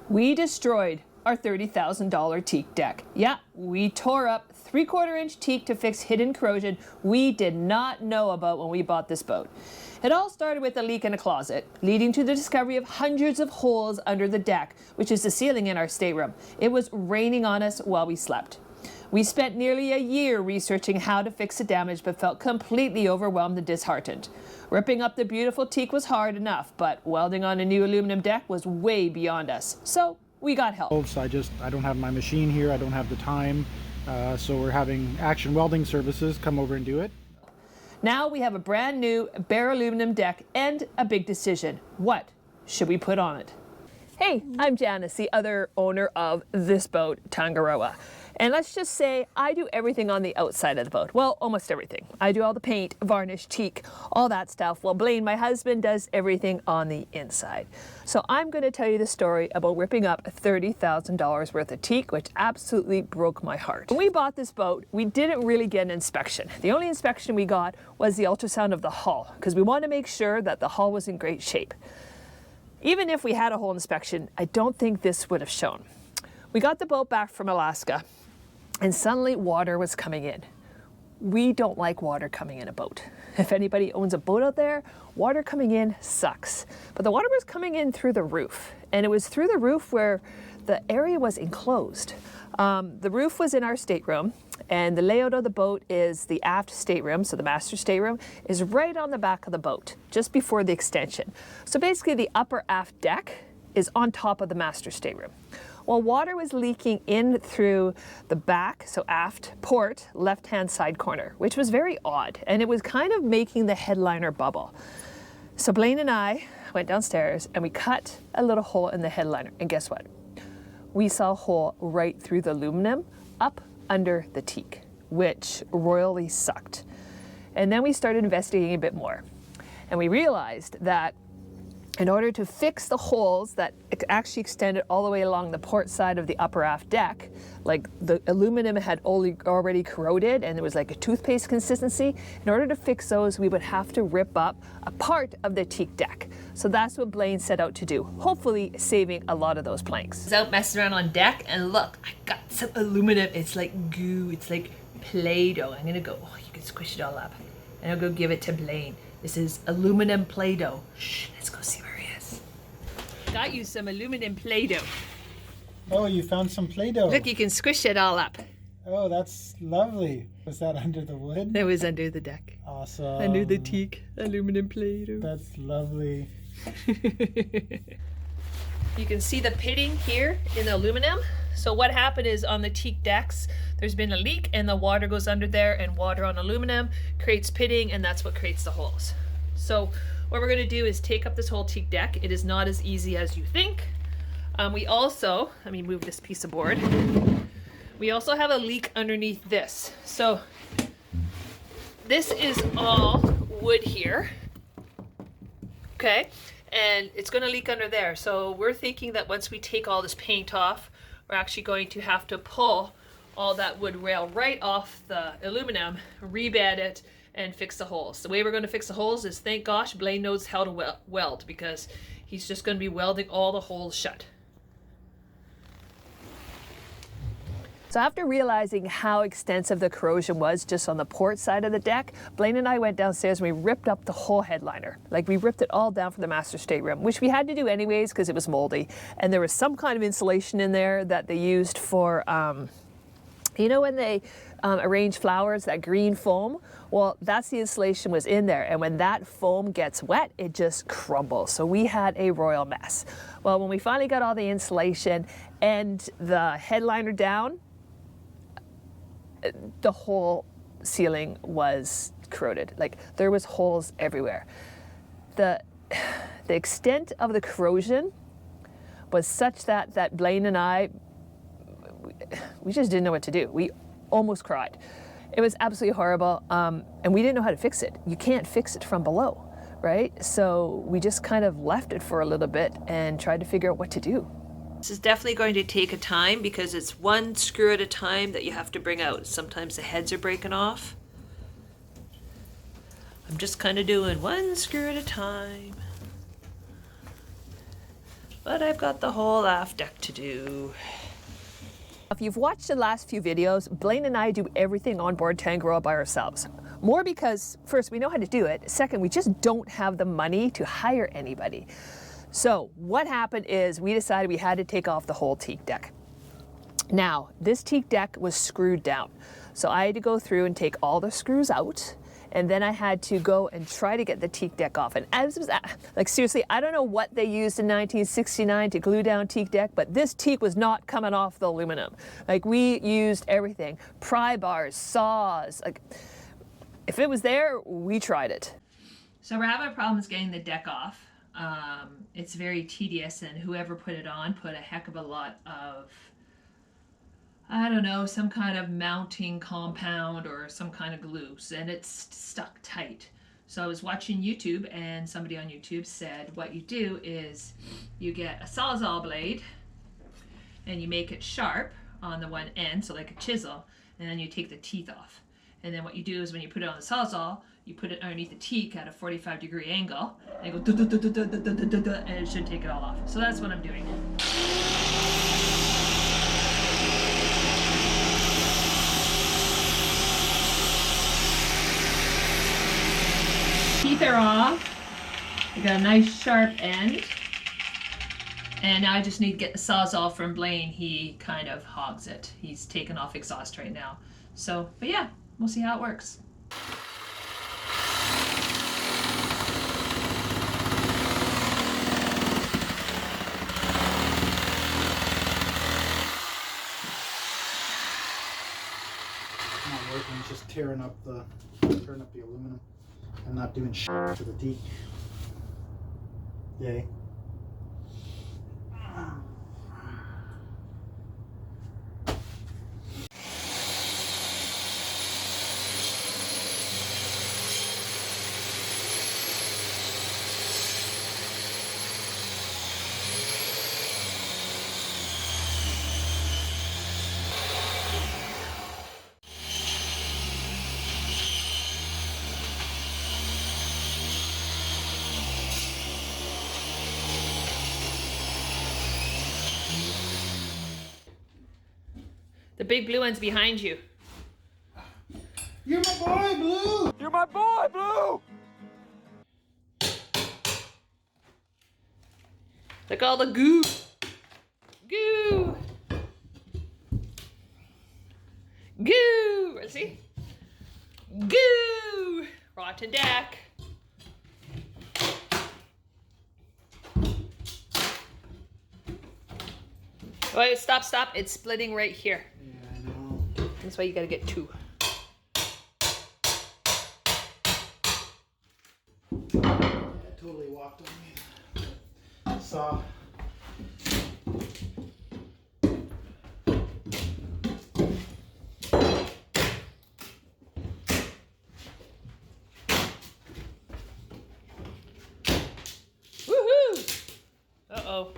We destroyed our $30,000 teak deck. Yeah, we tore up 3/4-inch teak to fix hidden corrosion we did not know about when we bought this boat. It all started with a leak in a closet, leading to the discovery of hundreds of holes under the deck, which is the ceiling in our stateroom. It was raining on us while we slept. We spent nearly a year researching how to fix the damage, but felt completely overwhelmed and disheartened. Ripping up the beautiful teak was hard enough, but welding on a new aluminum deck was way beyond us. So we got help. I don't have my machine here, I don't have the time, so we're having Action Welding Services come over and do it. Now we have a brand new bare aluminum deck and a big decision. What should we put on it? Hey, I'm Janice, the other owner of this boat, Tangaroa. And let's just say I do everything on the outside of the boat. Well, almost everything. I do all the paint, varnish, teak, all that stuff. Well, Blaine, my husband, does everything on the inside. So I'm going to tell you the story about ripping up $30,000 worth of teak, which absolutely broke my heart. When we bought this boat, we didn't really get an inspection. The only inspection we got was the ultrasound of the hull, because we wanted to make sure that the hull was in great shape. Even if we had a hull inspection, I don't think this would have shown. We got the boat back from Alaska, and suddenly water was coming in. We don't like water coming in a boat. If anybody owns a boat out there, water coming in sucks. But the water was coming in through the roof, and it was through the roof where the area was enclosed. The roof was in our stateroom, and the layout of the boat is the aft stateroom, so the master stateroom, is right on the back of the boat, just before the extension. So basically the upper aft deck is on top of the master stateroom. Well, water was leaking in through the back, so aft port, left-hand side corner, which was very odd, and it was kind of making the headliner bubble. So Blaine and I went downstairs and we cut a little hole in the headliner, and guess what? We saw a hole right through the aluminum up under the teak, which royally sucked. And then we started investigating a bit more, and we realized that in order to fix the holes that actually extended all the way along the port side of the upper aft deck, like the aluminum had already corroded and it was like a toothpaste consistency, in order to fix those, we would have to rip up a part of the teak deck. So that's what Blaine set out to do, hopefully saving a lot of those planks. I was out messing around on deck, and look, I got some aluminum. It's like goo, it's like Play-Doh. I'm gonna go, oh, you can squish it all up. And I'll go give it to Blaine. This is aluminum Play-Doh. Shh, let's go see where he is. Got you some aluminum Play-Doh. Oh, you found some Play-Doh. Look, you can squish it all up. Oh, that's lovely. Was that under the wood? It was under the deck. Awesome. Under the teak, aluminum Play-Doh. That's lovely. You can see the pitting here in the aluminum. So what happened is on the teak decks, there's been a leak and the water goes under there, and water on aluminum creates pitting, and that's what creates the holes. So what we're gonna do is take up this whole teak deck. It is not as easy as you think. We also, let me move this piece of board. We also have a leak underneath this. So this is all wood here, okay? And it's gonna leak under there. So we're thinking that once we take all this paint off, we're actually going to have to pull all that wood rail right off the aluminum, rebed it, and fix the holes. The way we're going to fix the holes is, thank gosh, Blaine knows how to weld, because he's just going to be welding all the holes shut. So after realizing how extensive the corrosion was just on the port side of the deck, Blaine and I went downstairs and we ripped up the whole headliner. Like, we ripped it all down from the master stateroom, which we had to do anyways because it was moldy. And there was some kind of insulation in there that they used for, you know when they arrange flowers, that green foam? Well, that's the insulation was in there. And when that foam gets wet, it just crumbles. So we had a royal mess. Well, when we finally got all the insulation and the headliner down, the whole ceiling was corroded. Like, there was holes everywhere. The extent of the corrosion was such that Blaine and I, we just didn't know what to do. We almost cried. It was absolutely horrible, and we didn't know how to fix it. You can't fix it from below, right? So we just kind of left it for a little bit and tried to figure out what to do. This is definitely going to take a time because it's one screw at a time that you have to bring out. Sometimes the heads are breaking off. I'm just kind of doing one screw at a time. but I've got the whole aft deck to do. If you've watched the last few videos, Blaine and I do everything on board Tangaroa by ourselves. More because, first, we know how to do it. Second, we just don't have the money to hire anybody. So what happened is we decided we had to take off the whole teak deck. Now, this teak deck was screwed down. So I had to go through and take all the screws out, and then I had to go and try to get the teak deck off. And as was, like, seriously, I don't know what they used in 1969 to glue down teak deck, but this teak was not coming off the aluminum. Like, we used everything, pry bars, saws, like, if it was there, we tried it. So we're having problems getting the deck off. It's very tedious, and whoever put it on put a heck of a lot of, I don't know, some kind of mounting compound or some kind of glue, and it's stuck tight. So I was watching YouTube, and somebody on YouTube said what you do is you get a Sawzall blade and you make it sharp on the one end, so like a chisel, and then you take the teeth off. And then what you do is when you put it on the Sawzall, you put it underneath the teak at a 45-degree angle, and you go and it should take it all off. So that's what I'm doing. Teeth are off. We got a nice sharp end. And now I just need to get the Sawzall from Blaine. He kind of hogs it. He's taken off exhaust right now. So, but yeah, we'll see how it works. Not working, it's just tearing up the aluminum. I'm not doing shit to the teak. Yay. The big blue one's behind you. You're my boy, Blue! You're my boy, Blue! Look all the goo. Goo. Goo. See? Goo. Rotten deck. Wait, stop, stop. It's splitting right here. Yeah, I know. That's why you gotta get two. It totally walked on me. Saw. Woohoo! Uh-oh.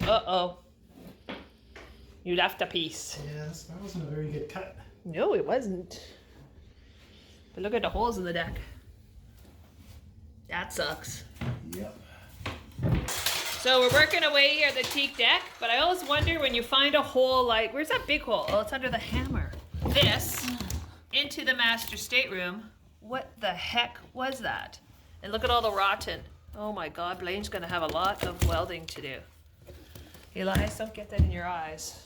Uh-oh. You left a piece. Yes, that wasn't a very good cut. No, it wasn't. But look at the holes in the deck. That sucks. Yep. So we're working away here at the teak deck, but I always wonder when you find a hole like, where's that big hole? Oh, it's under the hammer. This into the master stateroom. What the heck was that? And look at all the rotten. Oh my God, Blaine's gonna have a lot of welding to do. Elias, don't get that in your eyes.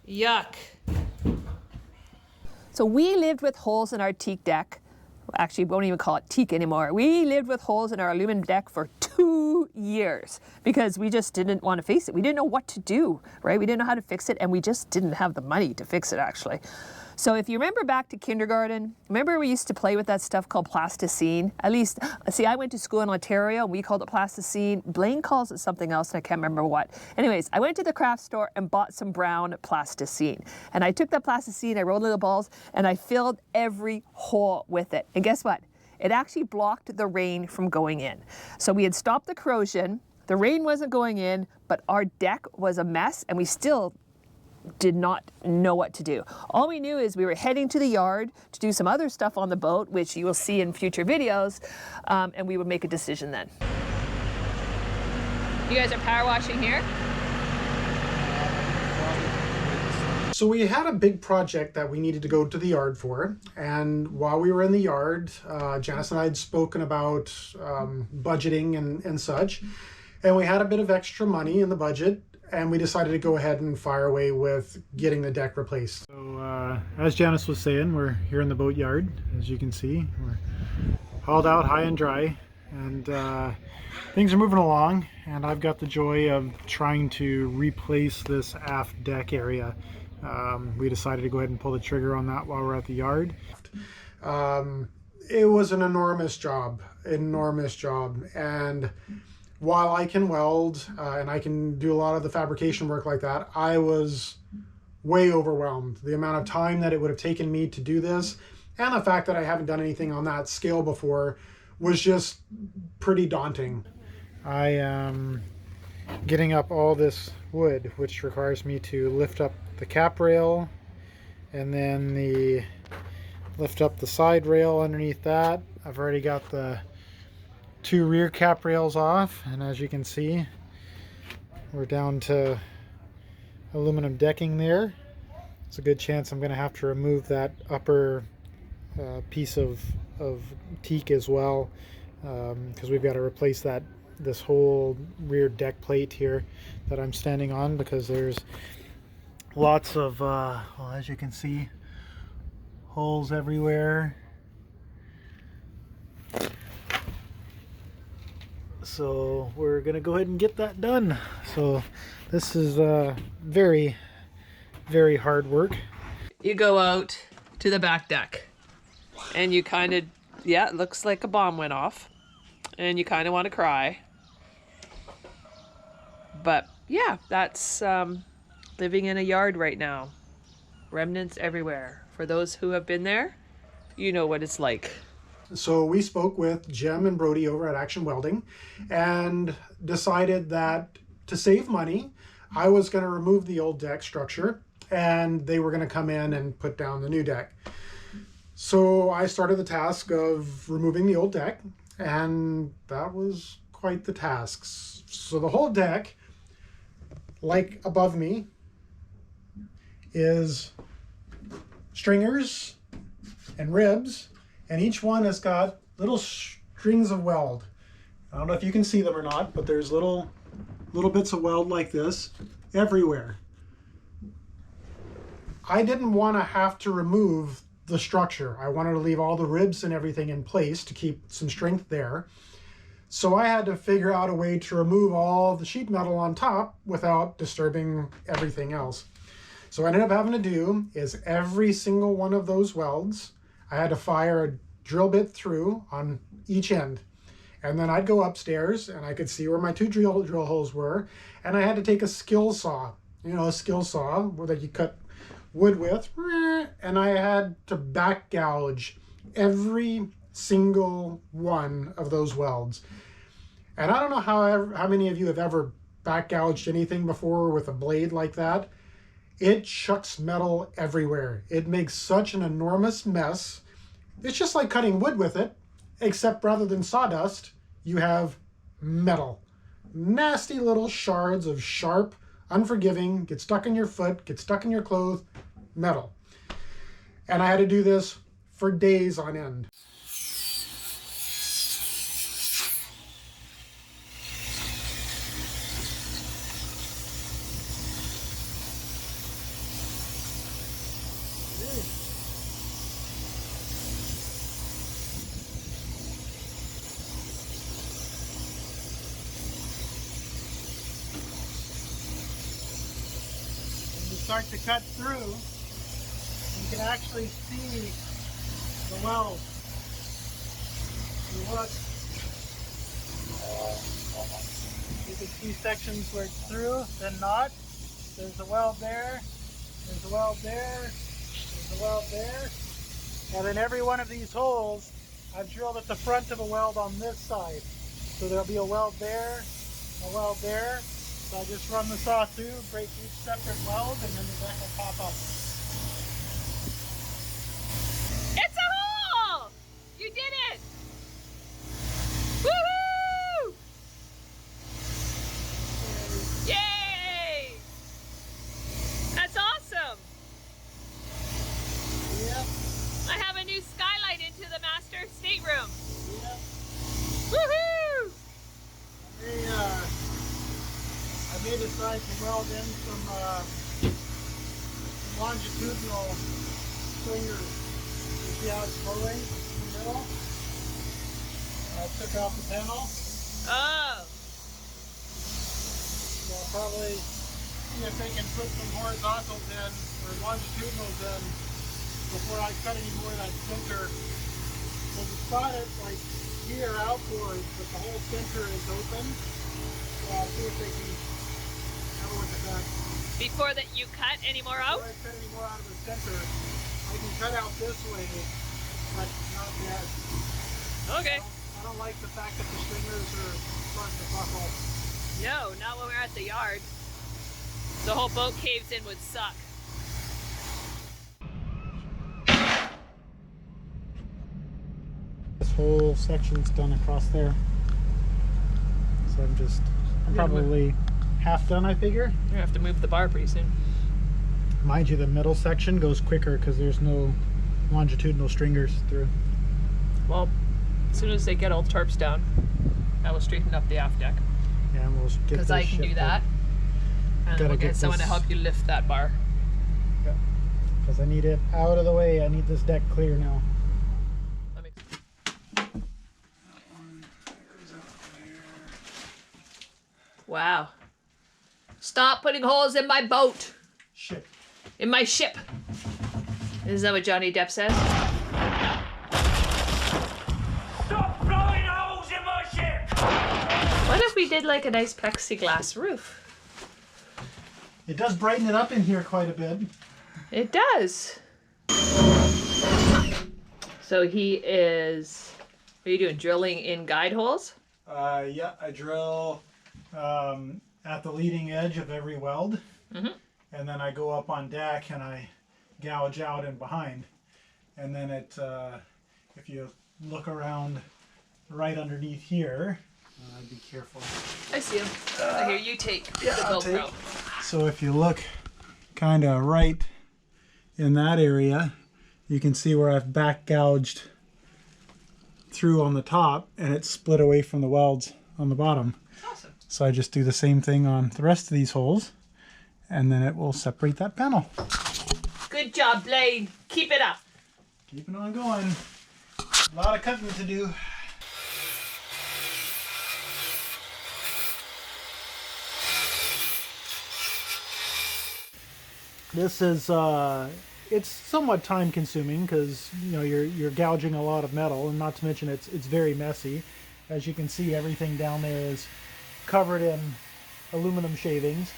Yuck. So we lived with holes in our teak deck. Actually, we won't even call it teak anymore. We lived with holes in our aluminum deck for 2 years because we just didn't want to face it. We didn't know what to do, right? We didn't know how to fix it, and we just didn't have the money to fix it, actually. So if you remember back to kindergarten, remember we used to play with that stuff called plasticine? At least, see, I went to school in Ontario, and we called it plasticine. Blaine calls it something else, and I can't remember what. Anyways, I went to the craft store and bought some brown plasticine. And I took that plasticine, I rolled little balls, and I filled every hole with it. And guess what? It actually blocked the rain from going in. So we had stopped the corrosion, the rain wasn't going in, but our deck was a mess, and we still did not know what to do. All we knew is we were heading to the yard to do some other stuff on the boat, which you will see in future videos, and we would make a decision then. You guys are power washing here? So we had a big project that we needed to go to the yard for, and while we were in the yard, Janice and I had spoken about budgeting and such, and we had a bit of extra money in the budget, and we decided to go ahead and fire away with getting the deck replaced. So as Janice was saying, we're here in the boat yard. As you can see, we're hauled out high and dry, and things are moving along, and I've got the joy of trying to replace this aft deck area. We decided to go ahead and pull the trigger on that while we're at the yard. It was an enormous job, and while I can weld and I can do a lot of the fabrication work like that, I was way overwhelmed. The amount of time that it would have taken me to do this, and the fact that I haven't done anything on that scale before, was just pretty daunting. I am getting up all this wood, which requires me to lift up the cap rail and then lift up the side rail underneath that. I've already got the 2 rear cap rails off, and as you can see, we're down to aluminum decking there. It's a good chance I'm going to have to remove that upper piece of teak as well, because we've got to replace this whole rear deck plate here that I'm standing on, because there's lots of well, as you can see, holes everywhere. So we're gonna go ahead and get that done. So this is very, very hard work. You go out to the back deck and you kind of, yeah, it looks like a bomb went off and you kind of want to cry. But yeah, that's living in a yard right now. Remnants everywhere. For those who have been there, you know what it's like. So we spoke with Jim and Brody over at Action Welding and decided that to save money, I was going to remove the old deck structure and they were going to come in and put down the new deck. So I started the task of removing the old deck, and that was quite the task. So the whole deck, like above me, is stringers and ribs, and each one has got little strings of weld. I don't know if you can see them or not, but there's little bits of weld like this everywhere. I didn't want to have to remove the structure. I wanted to leave all the ribs and everything in place to keep some strength there. So I had to figure out a way to remove all the sheet metal on top without disturbing everything else. So what I ended up having to do is every single one of those welds, I had to fire a drill bit through on each end. And then I'd go upstairs and I could see where my 2 drill holes were. And I had to take a skill saw, a skill saw that you cut wood with, and I had to back gouge every single one of those welds. And I don't know how many of you have ever back gouged anything before with a blade like that. It chucks metal everywhere. It makes such an enormous mess. It's just like cutting wood with it, except rather than sawdust, you have metal. Nasty little shards of sharp, unforgiving, get stuck in your foot, get stuck in your clothes, metal. And I had to do this for days on end. Start to cut through, you can actually see the weld. You look, you can see sections where it's through, then not. There's a weld there, there's a weld there, there's a weld there, and in every one of these holes, I've drilled at the front of a weld on this side. So there'll be a weld there, a weld there. So I just run the saw through, break each separate weld, and then the deck will pop up. It's a hole! You did it! Woohoo! I can weld in some longitudinal stringers. You see how it's pulling in the middle? I took out the panel. Oh. So I'll probably see if they can put some horizontals in or longitudinals in before I cut any more of that center. So the spot it like here outboard, but the whole center is open. So I'll see if they can have a look at that. Before that you cut any more out? Before I cut any more out of the center, I can cut out this way, but not that. Okay. I don't like the fact that the stringers are starting to buckle. No, not when we're at the yard. The whole boat caves in would suck. This whole section's done across there. So I'm probably half done, I figure. You're gonna have to move the bar pretty soon. Mind you, the middle section goes quicker because there's no longitudinal stringers through. Well, as soon as they get all the tarps down, I will straighten up the aft deck. Yeah, and we'll get this Because I can do shifted. that. And Gotta we'll get get someone to this- help you lift that bar. Yeah. Because I need it out of the way. I need this deck clear now. Let me... Wow. Stop putting holes in my boat. Shit. In my ship. Is that what Johnny Depp says? Stop blowing holes in my ship! What if we did like a nice plexiglass roof? It does brighten it up in here quite a bit. It does. So he is, what are you doing, drilling in guide holes? Yeah, I drill at the leading edge of every weld. Mm-hmm. And then I go up on deck and I gouge out in behind. And then it, if you look around right underneath here, be careful. I see him. Here, you take Yeah, the I'll GoPro. take. So if you look kind of right in that area, you can see where I've back gouged through on the top and it's split away from the welds on the bottom. Awesome. So I just do the same thing on the rest of these holes and then it will separate that panel. Good job, Blaine. Keep it up. Keeping on going. A lot of cutting to do. This is it's somewhat time consuming because you're gouging a lot of metal, and not to mention it's very messy. As you can see, everything down there is covered in aluminum shavings.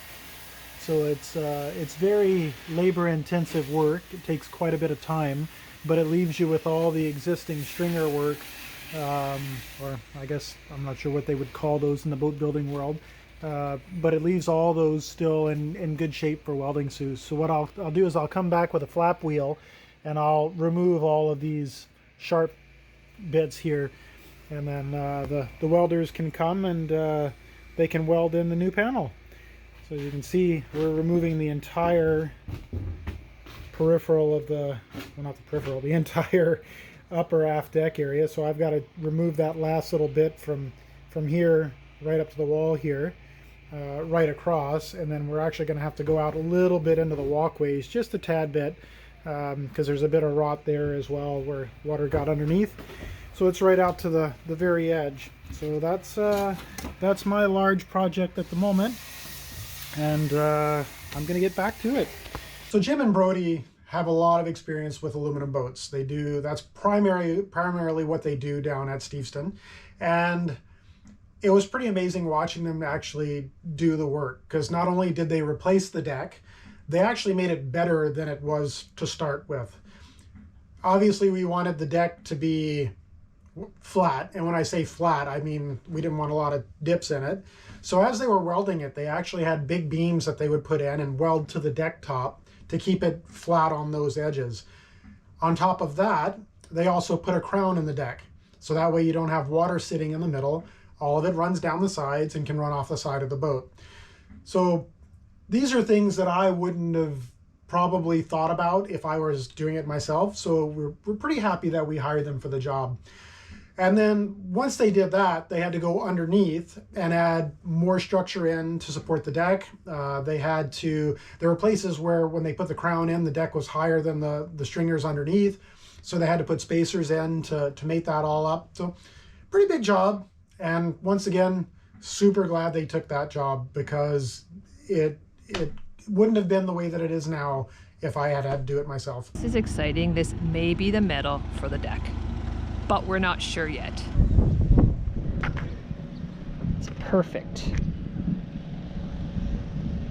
So it's very labor intensive work. It takes quite a bit of time, but it leaves you with all the existing stringer work, or I guess I'm not sure what they would call those in the boat building world. But it leaves all those still in good shape for welding suits. So what I'll do is I'll come back with a flap wheel and I'll remove all of these sharp bits here, and then the welders can come and they can weld in the new panel. So you can see we're removing the entire peripheral of the, well, not the peripheral, the entire upper aft deck area. So I've got to remove that last little bit from here right up to the wall here. Right across, and then we're actually going to have to go out a little bit into the walkways, just a tad bit, because there's a bit of rot there as well where water got underneath. So it's right out to the very edge. So that's my large project at the moment, and I'm going to get back to it. So Jim and Brody have a lot of experience with aluminum boats. They do, that's primarily what they do down at Steveston, and it was pretty amazing watching them actually do the work, because not only did they replace the deck, they actually made it better than it was to start with. Obviously, we wanted the deck to be flat, and when I say flat, I mean we didn't want a lot of dips in it. So as they were welding it, they actually had big beams that they would put in and weld to the deck top to keep it flat on those edges. On top of that, they also put a crown in the deck, so that way you don't have water sitting in the middle. All of it runs down the sides and can run off the side of the boat. So these are things that I wouldn't have probably thought about if I was doing it myself. So we're pretty happy that we hired them for the job. And then once they did that, they had to go underneath and add more structure in to support the deck. There were places where when they put the crown in, the deck was higher than the stringers underneath. So they had to put spacers in to make that all up. So pretty big job. And once again, super glad they took that job, because it wouldn't have been the way that it is now if I had to do it myself. This is exciting. This may be the metal for the deck, but we're not sure yet. It's perfect.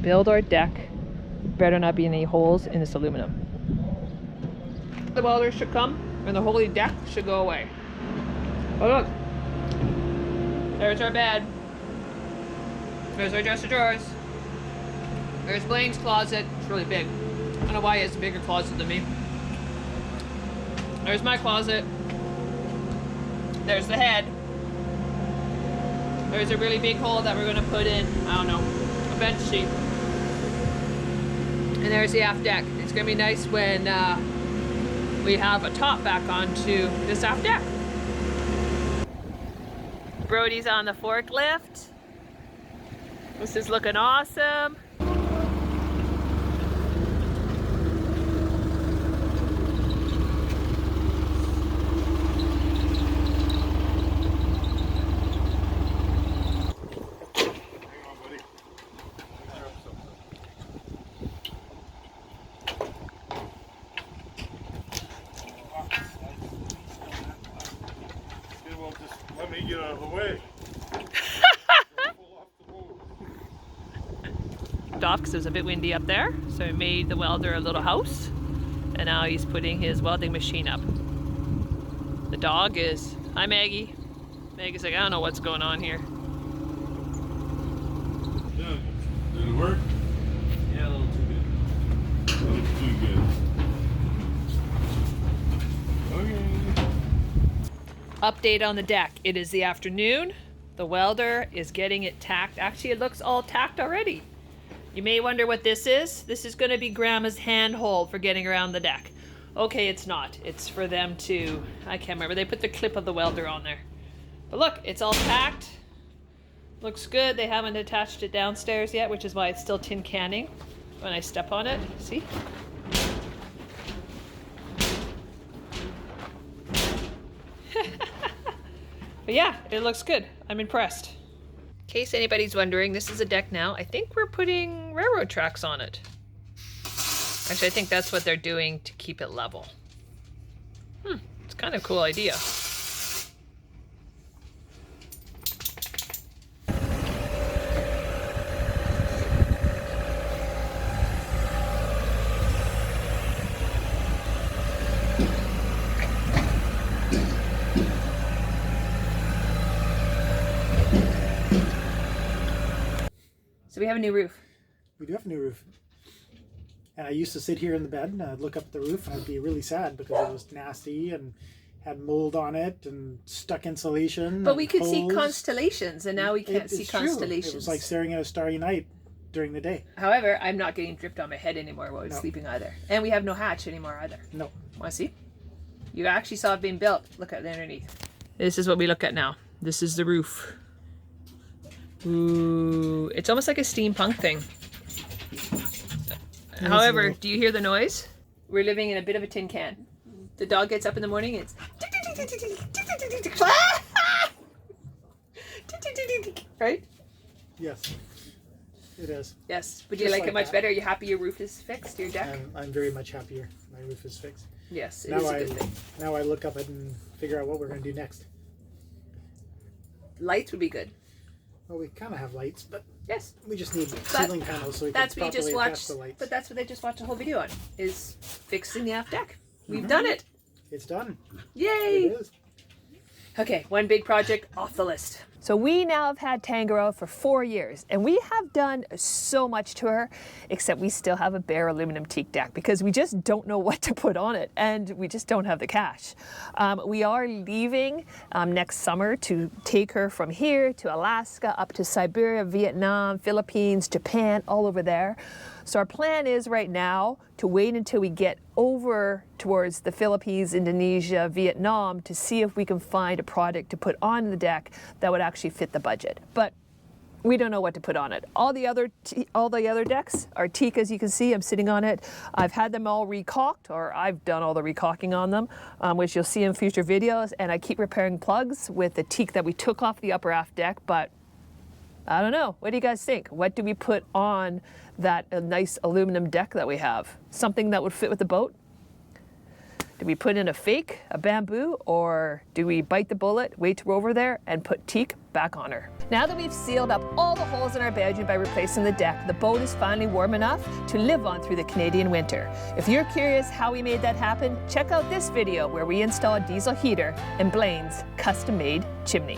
Build our deck. Better not be any holes in this aluminum. The welders should come and the holy deck should go away. Oh look, there's our bed. There's our dresser drawers. There's Blaine's closet. It's really big. I don't know why he has a bigger closet than me. There's my closet. There's the head. There's a really big hole that we're going to put in, I don't know, a bench seat. And there's the aft deck. It's going to be nice when we have a top back onto this aft deck. Brody's on the forklift. This is looking awesome. Let me get out of the way. Off because it was a bit windy up there, so he made the welder a little house, and now he's putting his welding machine up. The dog is, hi Maggie. Maggie's like, I don't know what's going on here. Did it work? Yeah, a little too good. A little too good. Okay. Update on the deck. It is the afternoon. The welder is getting it tacked. Actually, it looks all tacked already. You may wonder what this is. This is going to be Grandma's handhold for getting around the deck. Okay, it's not. It's for them to, I can't remember. They put the clip of the welder on there. But look, it's all tacked. Looks good. They haven't attached it downstairs yet, which is why it's still tin canning when I step on it. See? But yeah, it looks good. I'm impressed. In case anybody's wondering, this is a deck now. I think we're putting railroad tracks on it. Actually, I think that's what they're doing to keep it level. It's kind of a cool idea. So we have a new roof. We do have a new roof. And I used to sit here in the bed and I'd look up at the roof and I'd be really sad because it was nasty and had mold on it and stuck insulation. But we could see holes. constellations, and now we can't see It's true. constellations. It was like staring at a starry night during the day. However, I'm not getting dripped on my head anymore while I was sleeping either. And we have no hatch anymore either. No. Want to see? You actually saw it being built. Look at it underneath. This is what we look at now. This is the roof. Ooh, it's almost like a steampunk thing. However, do you hear the noise? We're living in a bit of a tin can. The dog gets up in the morning and it's right? Yes, it is. Yes. Would you Just like like it much that. better? Are you happy your roof is fixed, your deck? I'm very much happier. My roof is fixed. Yes, it Now is a good thing. Now I look up it and figure out what we're going to do next. Lights would be good. Well, we kind of have lights, but Yes. we just need ceiling panels so we That's can what you just properly attach watched. the lights. But that's what they just watched a whole video on, is fixing the aft deck. We've done it. It's done. Yay! It is. Okay, one big project off the list. So we now have had Tangaroa for 4 years, and we have done so much to her, except we still have a bare aluminum teak deck because we just don't know what to put on it, and we just don't have the cash. We are leaving next summer to take her from here to Alaska, up to Siberia, Vietnam, Philippines, Japan, all over there. So our plan is right now to wait until we get over towards the Philippines, Indonesia, Vietnam to see if we can find a product to put on the deck that would actually fit the budget. But we don't know what to put on it. All the other decks are teak, as you can see. I'm sitting on it. I've had them all recaulked, or I've done all the recaulking on them, which you'll see in future videos. And I keep repairing plugs with the teak that we took off the upper aft deck, but I don't know. What do you guys think? What do we put on that nice aluminum deck that we have? Something that would fit with the boat? Do we put in a fake, a bamboo, or do we bite the bullet, wait till we're over there, and put teak back on her? Now that we've sealed up all the holes in our bedroom by replacing the deck, the boat is finally warm enough to live on through the Canadian winter. If you're curious how we made that happen, check out this video where we install a diesel heater in Blaine's custom-made chimney.